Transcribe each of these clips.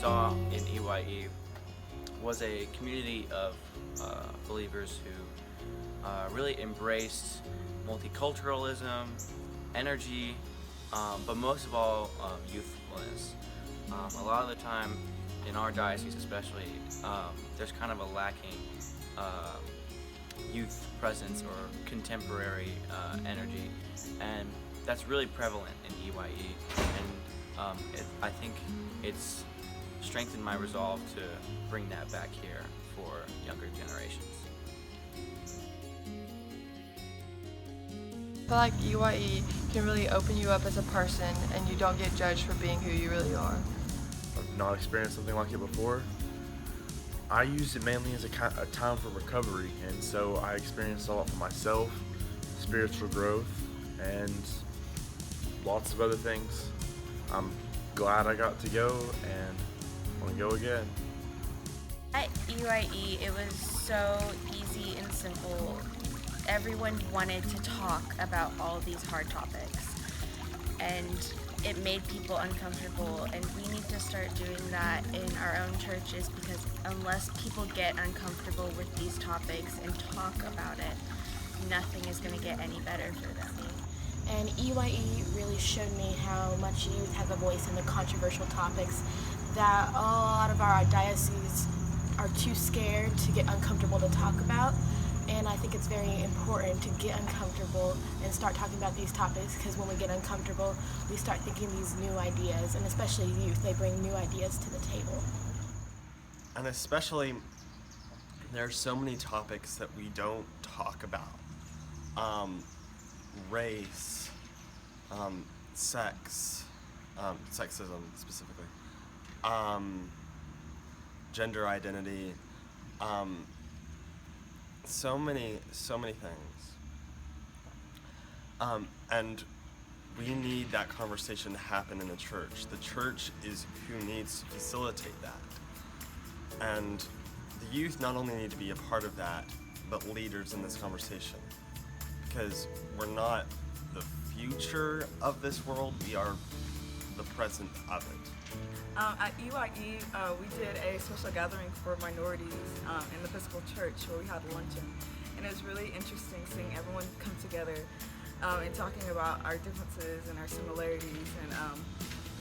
saw in EYE was a community of believers who really embraced multiculturalism, energy, but most of all, youthfulness. A lot of the time, in our diocese especially, there's kind of a lacking youth presence or contemporary energy, and that's really prevalent in EYE, and I think it's strengthened my resolve to bring that back here for younger generations. I feel like EYE can really open you up as a person and you don't get judged for being who you really are. I've not experienced something like it before. I used it mainly as a time for recovery, and so I experienced a lot for myself, spiritual growth, and lots of other things. I'm glad I got to go and want to go again. At EYE, it was so easy and simple. Everyone wanted to talk about all these hard topics, and it made people uncomfortable, and we need to start doing that in our own churches, because unless people get uncomfortable with these topics and talk about it, nothing is going to get any better for them. And EYE really showed me how much youth have a voice in the controversial topics that a lot of our dioceses are too scared to get uncomfortable to talk about. And I think it's very important to get uncomfortable and start talking about these topics, because when we get uncomfortable, we start thinking these new ideas, and especially youth, they bring new ideas to the table. And especially, there are so many topics that we don't talk about. Race, sex, sexism specifically, gender identity, so many things. And we need that conversation to happen in the church. The church is who needs to facilitate that. And the youth not only need to be a part of that, but leaders in this conversation. Because we're not the future of this world, we are the present of it. At EYE, we did a social gathering for minorities in the Episcopal Church where we had luncheon. And it was really interesting seeing everyone come together and talking about our differences and our similarities, and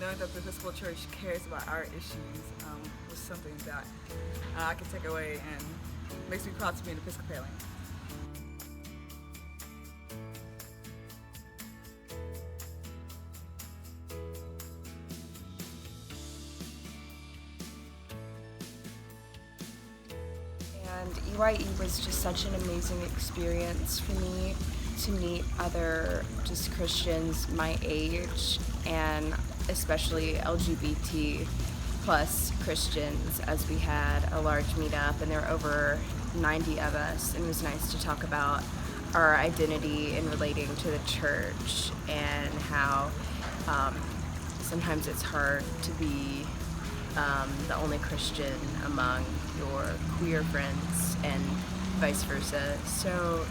knowing that the Episcopal Church cares about our issues was something that I could take away and makes me proud to be an Episcopalian. And EYE was just such an amazing experience for me to meet other just Christians my age, and especially LGBT plus Christians, as we had a large meetup and there were over 90 of us, and it was nice to talk about our identity in relating to the church and how sometimes it's hard to be the only Christian among your queer friends and vice versa. So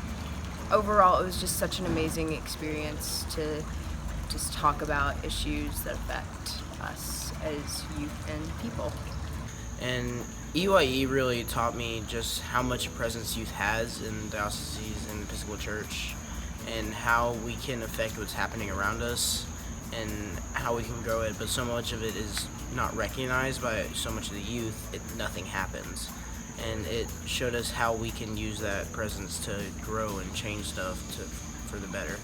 overall, it was just such an amazing experience to just talk about issues that affect us as youth and people. And EYE really taught me just how much presence youth has in dioceses and the Episcopal Church, and how we can affect what's happening around us and how we can grow it, but so much of it is not recognized by so much of the youth, nothing happens. And it showed us how we can use that presence to grow and change stuff for the better.